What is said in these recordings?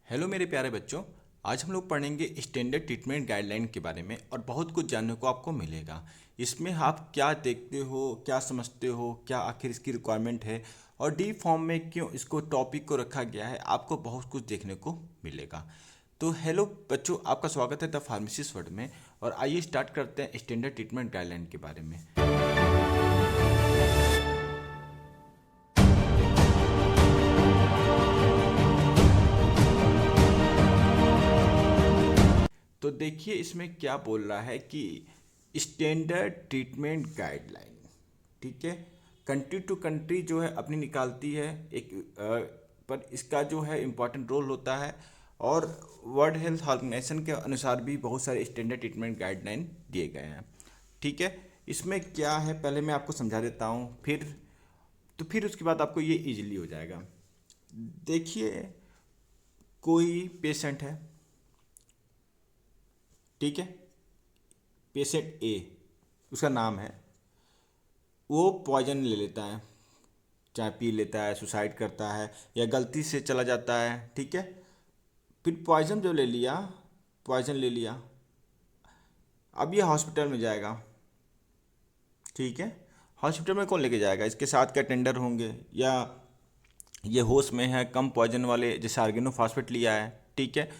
Hello मेरे प्यारे बच्चों। आज हम लोग पढ़ेंगे स्टैंडर्ड ट्रीटमेंट गाइडलाइन के बारे में और बहुत कुछ जानने को आपको मिलेगा। इसमें आप क्या देखते हो, क्या समझते हो, क्या आखिर इसकी रिक्वायरमेंट है और डी फॉर्म में क्यों इसको टॉपिक को रखा गया है, आपको बहुत कुछ देखने को मिलेगा। तो हेलो बच्चों, आपका स्वागत है द फार्मेसिस्ट वर्ड में। और आइए स्टार्ट करते हैं स्टैंडर्ड ट्रीटमेंट गाइडलाइन के बारे में। तो देखिए इसमें क्या बोल रहा है कि स्टैंडर्ड ट्रीटमेंट गाइडलाइन, ठीक है, कंट्री टू कंट्री जो है अपनी निकालती है एक पर इसका जो है इम्पोर्टेंट रोल होता है। और वर्ल्ड हेल्थ ऑर्गेनाइजेशन के अनुसार भी बहुत सारे स्टैंडर्ड ट्रीटमेंट गाइडलाइन दिए गए हैं। ठीक है, इसमें क्या है पहले मैं आपको समझा देता हूँ, फिर उसके बाद आपको ये इजीली हो जाएगा। देखिए, कोई पेशेंट है, ठीक है, पेशेंट ए उसका नाम है, वो पॉइजन ले लेता है, चाहे पी लेता है, सुसाइड करता है या गलती से चला जाता है, ठीक है। फिर पॉइजन ले लिया, अब ये हॉस्पिटल में जाएगा, ठीक है। हॉस्पिटल में कौन लेके जाएगा? इसके साथ के अटेंडर होंगे या ये होश में है, कम पॉइजन वाले, जैसे आर्गेनोफॉस्फेट लिया है, ठीक है,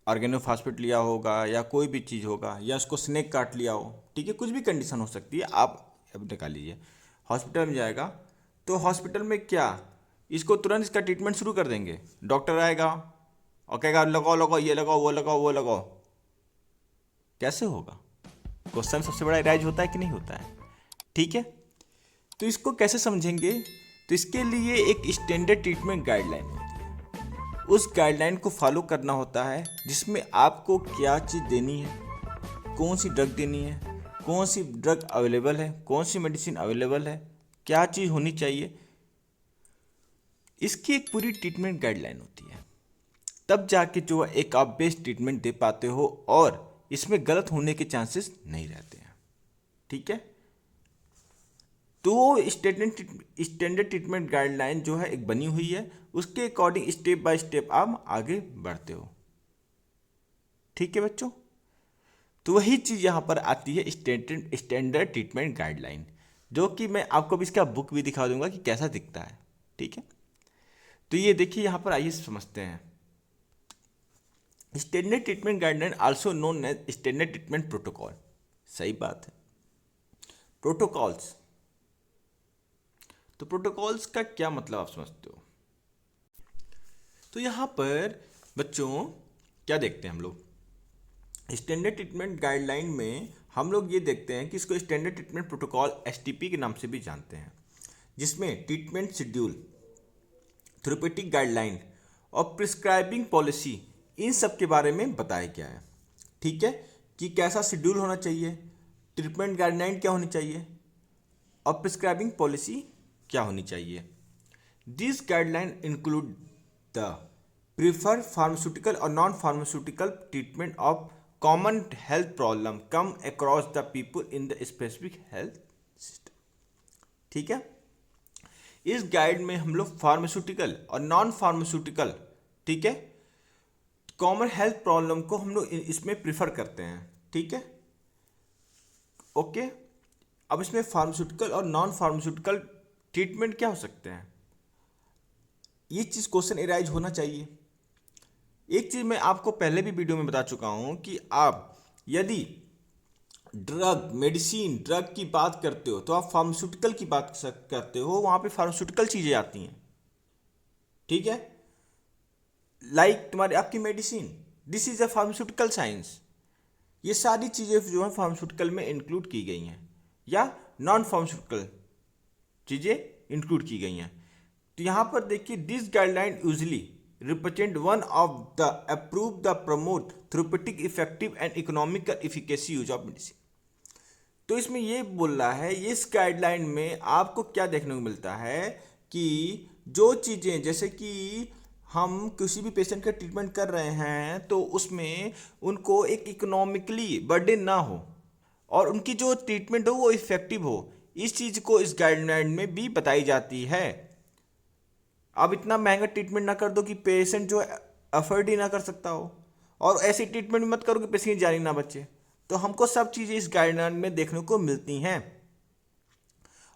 ऑर्गेनोफॉस्फेट लिया होगा या कोई भी चीज़ होगा या उसको स्नेक काट लिया हो, ठीक है, कुछ भी कंडीशन हो सकती है। आप अब निकाल लीजिए, हॉस्पिटल में जाएगा तो हॉस्पिटल में क्या इसको तुरंत इसका ट्रीटमेंट शुरू कर देंगे? डॉक्टर आएगा और कहेगा लगाओ लगाओ, ये लगाओ, वो लगाओ, वो लगाओ। कैसे होगा? क्वेश्चन सबसे बड़ा राइज होता है कि नहीं होता है? ठीक है, तो इसको कैसे समझेंगे? तो इसके लिए एक स्टैंडर्ड ट्रीटमेंट गाइडलाइन होती है, उस गाइडलाइन को फॉलो करना होता है, जिसमें आपको क्या चीज़ देनी है, कौन सी ड्रग देनी है, कौन सी ड्रग अवेलेबल है, कौन सी मेडिसिन अवेलेबल है, क्या चीज़ होनी चाहिए, इसकी एक पूरी ट्रीटमेंट गाइडलाइन होती है। तब जाके जो है एक आप बेस्ट ट्रीटमेंट दे पाते हो और इसमें गलत होने के चांसेस नहीं रहते हैं, ठीक है। तो स्टैंडर्ड ट्रीटमेंट गाइडलाइन जो है एक बनी हुई है, उसके अकॉर्डिंग स्टेप बाय स्टेप आप आगे बढ़ते हो, ठीक है बच्चों। तो वही चीज़ यहाँ पर आती है स्टैंडर्ड ट्रीटमेंट गाइडलाइन, जो कि मैं आपको भी इसका बुक भी दिखा दूंगा कि कैसा दिखता है, ठीक है। तो ये देखिए यहाँ पर, आइए समझते हैं। Standard treatment guideline also known as standard treatment protocol. सही बात है, प्रोटोकॉल्स। तो प्रोटोकॉल्स का क्या मतलब आप समझते हो? तो यहाँ पर बच्चों क्या देखते हैं हम लोग, स्टैंडर्ड ट्रीटमेंट गाइडलाइन में हम लोग ये देखते हैं कि इसको स्टैंडर्ड ट्रीटमेंट प्रोटोकॉल एसटीपी के नाम से भी जानते हैं, जिसमें ट्रीटमेंट शेड्यूल, थेरेप्यूटिक गाइडलाइन और प्रिस्क्राइबिंग पॉलिसी, इन सब के बारे में बताया गया है, ठीक है, कि कैसा शेड्यूल होना चाहिए, ट्रीटमेंट गाइडलाइन क्या होनी चाहिए और प्रिस्क्राइबिंग पॉलिसी क्या होनी चाहिए। This guideline include the prefer pharmaceutical और non pharmaceutical treatment of common health problem come across the people in the specific health system, ठीक है। इस गाइड में हम लोग फार्मास्यूटिकल और नॉन फार्मास्यूटिकल, ठीक है, कॉमन हेल्थ प्रॉब्लम को हम लोग इसमें प्रिफर करते हैं, ठीक है, ओके। अब इसमें फार्मास्यूटिकल और नॉन फार्मास्यूटिकल ट्रीटमेंट क्या हो सकते हैं, ये चीज़ क्वेश्चन एराइज होना चाहिए। एक चीज़ मैं आपको पहले भी वीडियो में बता चुका हूँ कि आप यदि ड्रग की बात करते हो तो आप फार्मास्यूटिकल की बात करते हो, वहाँ पे फार्मास्यूटिकल चीज़ें आती हैं, ठीक है। लाइक तुम्हारी आपकी medicine, this is a pharmaceutical science. ये सारी चीज़ें जो है फार्मास्यूटिकल में इंक्लूड की गई हैं या नॉन फार्मास्यूटिकल चीज़ें इंक्लूड की गई हैं। तो यहाँ पर देखिए, this guideline usually represent one of the approve the promote therapeutic effective and economical efficacy use of medicine. तो इसमें ये बोल रहा है, इस गाइडलाइन में आपको क्या देखने को मिलता है कि जो चीज़ें, जैसे कि हम किसी भी पेशेंट का ट्रीटमेंट कर रहे हैं तो उसमें उनको एक इकोनॉमिकली बर्डन ना हो और उनकी जो ट्रीटमेंट हो वो इफेक्टिव हो, इस चीज़ को इस गाइडलाइन में भी बताई जाती है। अब इतना महंगा ट्रीटमेंट ना कर दो कि पेशेंट जो अफोर्ड ही ना कर सकता हो, और ऐसी ट्रीटमेंट मत करो कि पेशेंट की जान ही ना बचे। तो हमको सब चीज़ें इस गाइडलाइन में देखने को मिलती हैं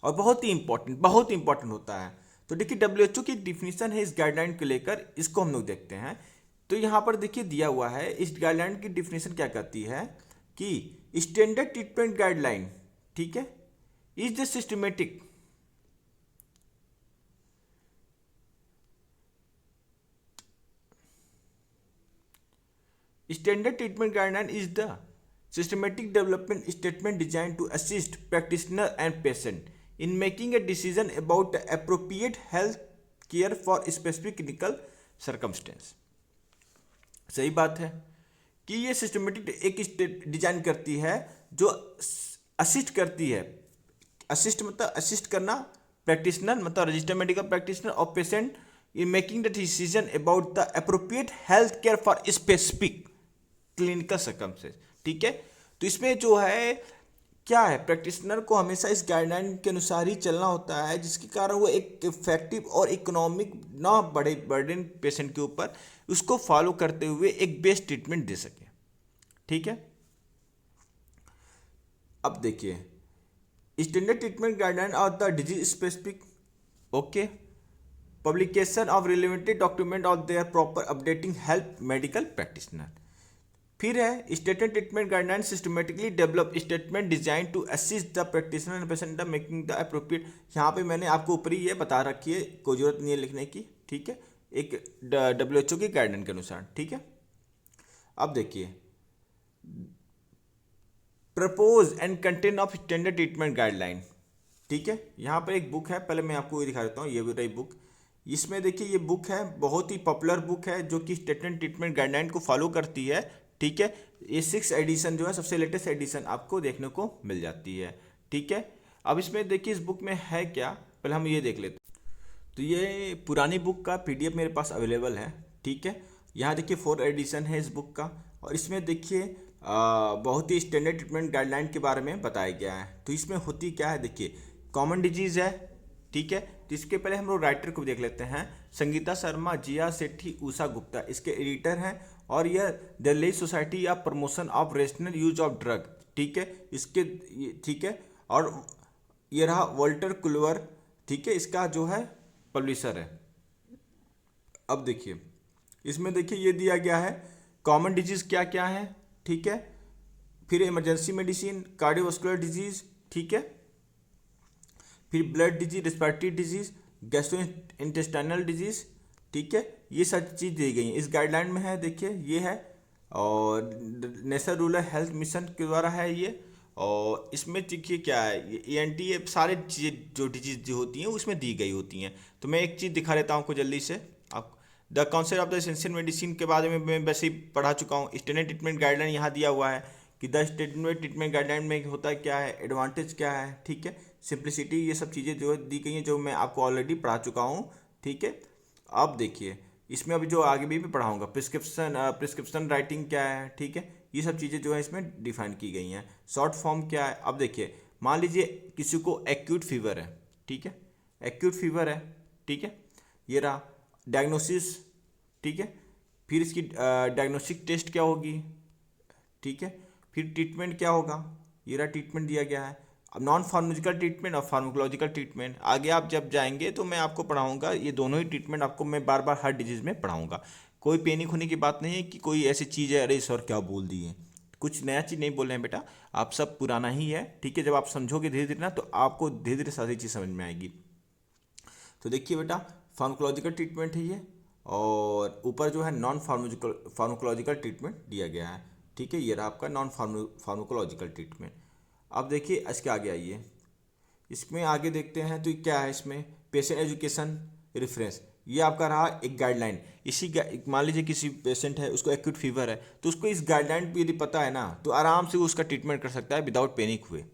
और बहुत ही इंपॉर्टेंट होता है। तो देखिए डब्ल्यूएचओ की डिफिनीशन है इस गाइडलाइन को लेकर, इसको हम लोग देखते हैं। तो यहाँ पर देखिए दिया हुआ है, इस गाइडलाइन की डिफिनीशन क्या कहती है कि स्टैंडर्ड ट्रीटमेंट गाइडलाइन, ठीक है, is the systematic Standard treatment guideline is the systematic development statement designed to assist practitioner and patient in making a decision about the appropriate health care for specific clinical circumstance। सही बात है कि ये systematic एक design करती है जो assist करती है। असिस्ट मतलब असिस्ट करना, प्रैक्टिशनर मतलब रजिस्टर्ड मेडिकल प्रैक्टिशनर और patient in making the decision about the appropriate health care for specific clinical circumstance, ठीक है। तो इसमें जो है क्या है, प्रैक्टिशनर को हमेशा इस गाइडलाइन के अनुसार ही चलना होता है, जिसके कारण वो एक इफेक्टिव और इकोनॉमिक ना बड़े बर्डन पेशेंट के ऊपर, उसको फॉलो करते हुए एक बेस्ट ट्रीटमेंट दे सके, ठीक है। अब देखिए standard treatment guideline of the disease specific, okay, publication of relevant document of their proper updating help medical practitioner. फिर है standard treatment guideline systematically develop statement design to assist the practitioner and patient the making the appropriate. यहाँ पे मैंने आपको ऊपर ही ये बता रखी है, कोई जरूरत नहीं है लिखने की, ठीक है, एक डब्ल्यूएचओ की गाइडलाइन के अनुसार, ठीक है। अब देखिए propose and content of standard treatment guideline, ठीक है। यहाँ पर एक बुक है, पहले मैं आपको ये दिखा देता हूँ, ये भी रही बुक। इसमें देखिए ये बुक है, बहुत ही पॉपुलर बुक है जो कि स्टैंडर्ड ट्रीटमेंट गाइडलाइन को फॉलो करती है, ठीक है। ये 6 एडिशन जो है, सबसे लेटेस्ट एडिशन आपको देखने को मिल जाती है, ठीक है। अब इसमें देखिए इस बुक में है क्या, पहले हम ये देख लेते हैं। तो ये पुरानी बुक का पीडीएफ मेरे पास अवेलेबल है, ठीक है। यहाँ देखिए 4 एडिशन है इस बुक का, और इसमें देखिए बहुत ही स्टैंडर्ड ट्रीटमेंट गाइडलाइन के बारे में बताया गया है। तो इसमें होती क्या है, देखिए कॉमन डिजीज़ है, ठीक है। तो इसके पहले हम लोग राइटर को देख लेते हैं, संगीता शर्मा, जिया सेठी, उषा गुप्ता इसके एडिटर हैं, और यह दिल्ली सोसाइटी या promotion of rational use of drug, ठीक है, इसके, ठीक है। और ये रहा वॉल्टर कुलवर, ठीक है, इसका जो है पब्लिशर है। अब देखिए इसमें देखिए ये दिया गया है कॉमन डिजीज़ क्या क्या है, ठीक है। फिर इमरजेंसी मेडिसिन, कार्डियोवास्कुलर डिजीज़, ठीक है। फिर blood disease, respiratory disease, gastrointestinal disease, ठीक है, ये सब चीज़ दी गई है इस गाइडलाइन में है। देखिए ये है, और नेशनल रूरल हेल्थ मिशन के द्वारा है ये। और इसमें देखिए क्या है, ये ENT, ये सारे चीज़ें जो डिजीज जो होती हैं उसमें दी गई होती हैं। तो मैं एक चीज़ दिखा देता हूँ आपको जल्दी से। आप the concept of the essential medicine के बारे में मैं वैसे ही पढ़ा चुका हूँ। स्टैंडर्ड ट्रीटमेंट गाइडलाइन यहाँ दिया हुआ है कि द स्टैंडर्ड ट्रीटमेंट गाइडलाइन में होता है क्या है, एडवांटेज क्या है, ठीक है, सिंप्लिसिटी, ये सब चीज़ें जो दी गई हैं जो मैं आपको ऑलरेडी पढ़ा चुका हूँ, ठीक है। अब देखिए इसमें अभी जो आगे भी पढ़ाऊँगा, प्रिस्क्रिप्शन राइटिंग क्या है, ठीक है, ये सब चीज़ें जो है इसमें डिफाइन की गई हैं। शॉर्ट फॉर्म क्या है, अब देखिए मान लीजिए किसी को एक्यूट फीवर है, ठीक है, एक्यूट फीवर है, ठीक है, ये रहा डायग्नोसिस, ठीक है। फिर इसकी डायग्नोस्टिक टेस्ट क्या होगी, ठीक है। फिर ट्रीटमेंट क्या होगा, ये रहा ट्रीटमेंट दिया गया है। अब नॉन फार्माकोलॉजिकल ट्रीटमेंट और फार्माकोलॉजिकल ट्रीटमेंट आगे आप जब जाएंगे तो मैं आपको पढ़ाऊंगा, ये दोनों ही ट्रीटमेंट आपको मैं बार बार हर डिजीज़ में पढ़ाऊंगा। कोई पैनिक होने की बात नहीं है कि कोई ऐसी चीज़ है अरे सर क्या बोल दिए, कुछ नया चीज़ नहीं बोल रहे हैं बेटा, आप सब पुराना ही है, ठीक है। जब आप समझोगे धीरे धीरे ना तो आपको धीरे धीरे सारी चीज़ समझ में आएगी। तो देखिए बेटा फार्माकोलॉजिकल ट्रीटमेंट है ये, और ऊपर जो है नॉन फार्माकोलॉजिकल ट्रीटमेंट दिया गया है, ठीक है। ये रहा आपका नॉन फार्माकोलॉजिकल ट्रीटमेंट। अब देखिए इसके आगे आइए, इसमें आगे देखते हैं तो क्या है इसमें, पेशेंट एजुकेशन रेफरेंस, ये आपका रहा एक गाइडलाइन। इसी मान लीजिए किसी पेशेंट है उसको एक्यूट फीवर है, तो उसको इस गाइडलाइन पे यदि पता है ना तो आराम से वो उसका ट्रीटमेंट कर सकता है विदाउट पैनिक हुए,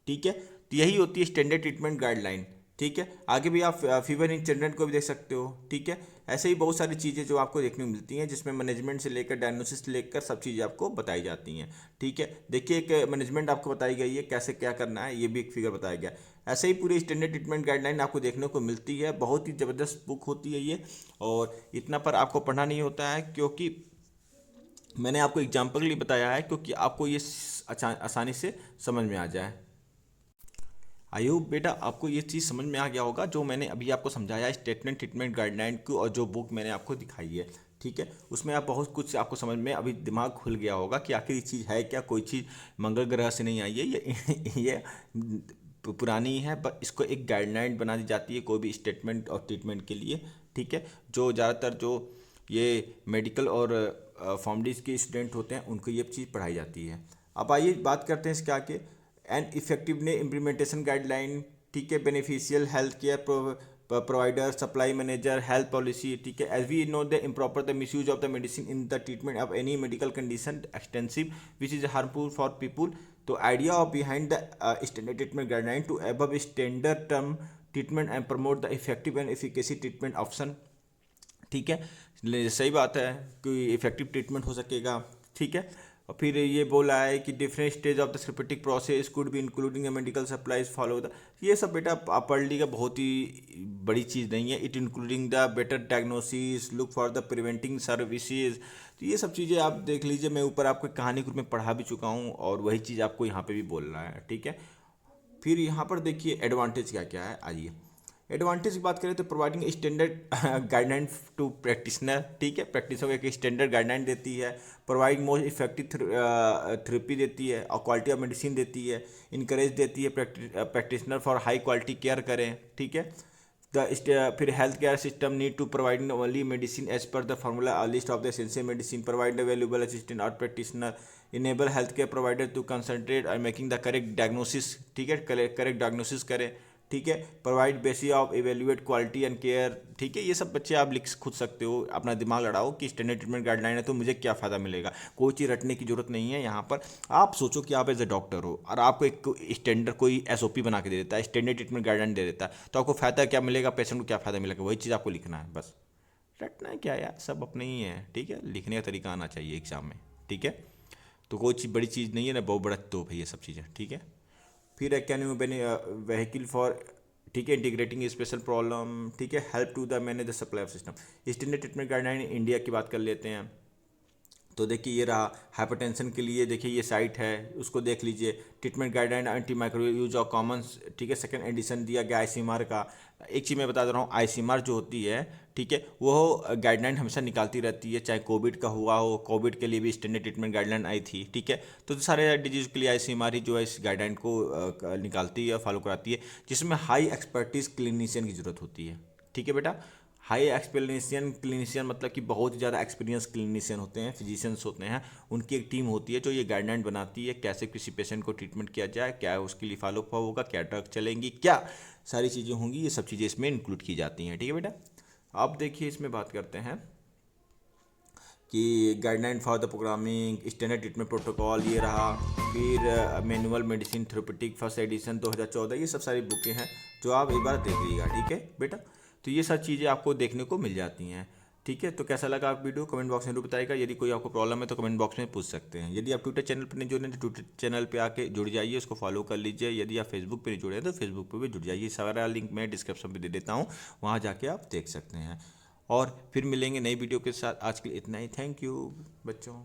ठीक है। तो यही होती है स्टैंडर्ड ट्रीटमेंट गाइडलाइन, ठीक है। आगे भी आप फीवर इन चिल्ड्रन को भी देख सकते हो, ठीक है। ऐसे ही बहुत सारी चीज़ें जो आपको देखने को मिलती हैं, जिसमें मैनेजमेंट से लेकर डायग्नोसिस से लेकर सब चीज़ें आपको बताई जाती हैं, ठीक है। देखिए एक मैनेजमेंट आपको बताई गई है, कैसे क्या करना है, ये भी एक फिगर बताया गया है। ऐसे ही पूरी स्टैंडर्ड ट्रीटमेंट गाइडलाइन आपको देखने को मिलती है। बहुत ही ज़बरदस्त बुक होती है ये, और इतना पर आपको पढ़ना नहीं होता है, क्योंकि मैंने आपको एग्जाम्पल के लिए बताया है, क्योंकि आपको ये आसानी से समझ में आ जाए। आई होप बेटा आपको ये चीज़ समझ में आ गया होगा, जो मैंने अभी आपको समझाया स्टेटमेंट ट्रीटमेंट गाइडलाइन को, और जो बुक मैंने आपको दिखाई है, ठीक है। उसमें आप बहुत कुछ आपको समझ में अभी दिमाग खुल गया होगा कि आखिर ये चीज़ है क्या, कोई चीज़ मंगल ग्रह से नहीं आई है, ये पुरानी है, पर इसको एक गाइडलाइन बना दी जाती है कोई भी स्टेटमेंट और ट्रीटमेंट के लिए, ठीक है। जो ज़्यादातर जो ये मेडिकल और फार्मेसीज के स्टूडेंट होते हैं, उनको ये चीज़ पढ़ाई जाती है। अब आइए बात करते हैं इसके आगे, एंड इफेक्टिवने इम्प्लीमेंटेशन गाइडलाइन, ठीक है। Beneficial health care provider, supply manager, health policy, ठीक है। As we know the improper the misuse of the medicine in the treatment of any medical condition extensive which is harmful for people. तो idea of behind the standard treatment guideline to above standard term treatment and promote the effective and efficacy treatment option, ठीक है। सही बात है कि effective treatment हो सकेगा, ठीक है। और फिर ये बोला है कि different stage of the therapeutic process could be including the medical supplies follow the, ये सब बेटा आप पढ़ लीजिएगा, बहुत ही बड़ी चीज़ नहीं है। It including the better diagnosis, look for the preventing services, तो ये सब चीज़ें आप देख लीजिए। मैं ऊपर आपको कहानी के रूप में पढ़ा भी चुका हूँ, और वही चीज़ आपको यहाँ पे भी बोलना है, ठीक है। फिर यहाँ पर देखिए एडवांटेज क्या क्या है, आइए एडवांटेज की बात करें तो providing standard guideline to practitioner, ठीक है। प्रैक्टिसर को एक स्टैंडर्ड गाइडलाइन देती है, प्रोवाइड मोस्ट इफेक्टिव थेरेपी देती है, और क्वालिटी ऑफ मेडिसिन देती है, इनकरेज देती है practitioner for high quality care करें, ठीक है। फिर health care system need to provide only medicine as per the formula list of the essential medicine, provide the valuable assistant और practitioner, enable health care provider to concentrate और making the correct diagnosis, ठीक है, correct diagnosis करें, ठीक है। Provide basis of evaluate quality and care, ठीक है। ये सब बच्चे आप लिख खुद सकते हो, अपना दिमाग लड़ाओ कि स्टैंडर्ड ट्रीटमेंट गाइडलाइन है तो मुझे क्या फ़ायदा मिलेगा। कोई चीज़ रटने की जरूरत नहीं है यहाँ पर। आप सोचो कि आप एज ए डॉक्टर हो, और आपको एक स्टैंडर्ड कोई एसओपी बना के दे देता है, स्टैंडर्ड ट्रीटमेंट गाइडलाइन दे देता है, तो आपको फ़ायदा क्या मिलेगा, पेशेंट को क्या फ़ायदा मिलेगा, वही चीज़ आपको लिखना है बस। रटना है क्या यार, सब अपने ही है, ठीक है। लिखने का तरीका आना चाहिए एग्जाम में, ठीक है। तो कोई चीज़ बड़ी चीज़ नहीं है ना, बहुत बड़ा तो भाई ये सब चीज़ें, ठीक है। फिर कैन यू व्हीकल फॉर, ठीक है, इंटीग्रेटिंग स्पेशल प्रॉब्लम, ठीक है, help to the manage the supply of system. Standard treatment guideline India की बात कर लेते हैं, तो देखिए ये रहा हाइपरटेंशन के लिए, देखिए ये साइट है, उसको देख लीजिए। Treatment guideline anti microwave use of common, ठीक है, सेकंड एडिशन दिया गया आईसीएमआर का। एक चीज़ मैं बता दे रहा हूँ, आईसीएमआर जो होती है, ठीक है, वो गाइडलाइन हमेशा निकालती रहती है, चाहे कोविड का हुआ हो, कोविड के लिए भी स्टैंडर्ड ट्रीटमेंट गाइडलाइन आई थी, ठीक है। तो सारे डिजीज़ के लिए आईसीएमआर ही जो है इस गाइडलाइन को निकालती है, फॉलो कराती है, जिसमें हाई एक्सपर्टीज क्लिनिशियन की ज़रूरत होती है, ठीक है बेटा। हाई क्लिनिशियन मतलब कि बहुत ही ज़्यादा एक्सपीरियंस क्लिनिशियन होते हैं, फिजिशियंस होते हैं, उनकी एक टीम होती है जो ये गाइडलाइन बनाती है, कैसे किसी पेशेंट को ट्रीटमेंट किया जाए, क्या उसके लिए फॉलोअप होगा, क्या ड्रग चलेंगी, क्या सारी चीज़ें होंगी, ये सब चीज़ें इसमें इंक्लूड की जाती हैं, ठीक है बेटा। अब देखिए इसमें बात करते हैं कि guideline for the programming standard treatment protocol, ये रहा। फिर manual medicine therapeutic first edition 2014, ये सब सारी बुकें हैं जो आप एक बार देख लीजिएगा, ठीक है बेटा। तो ये सब चीज़ें आपको देखने को मिल जाती हैं, ठीक है। तो कैसा लगा आप वीडियो, कमेंट बॉक्स में जरूर बताइएगा। यदि कोई आपको प्रॉब्लम है तो कमेंट बॉक्स में पूछ सकते हैं। यदि आप ट्विटर चैनल पर नहीं जुड़े हैं तो ट्विटर चैनल पे आके जुड़ जाइए, उसको फॉलो कर लीजिए। यदि आप फेसबुक पे नहीं जुड़े हैं तो फेसबुक पे भी जुड़ जाइए, सारा लिंक मैं डिस्क्रिप्शन पे दे देता हूँ, वहाँ जाके आप देख सकते हैं। और फिर मिलेंगे नई वीडियो के साथ। आज के लिए इतना ही, थैंक यू बच्चों।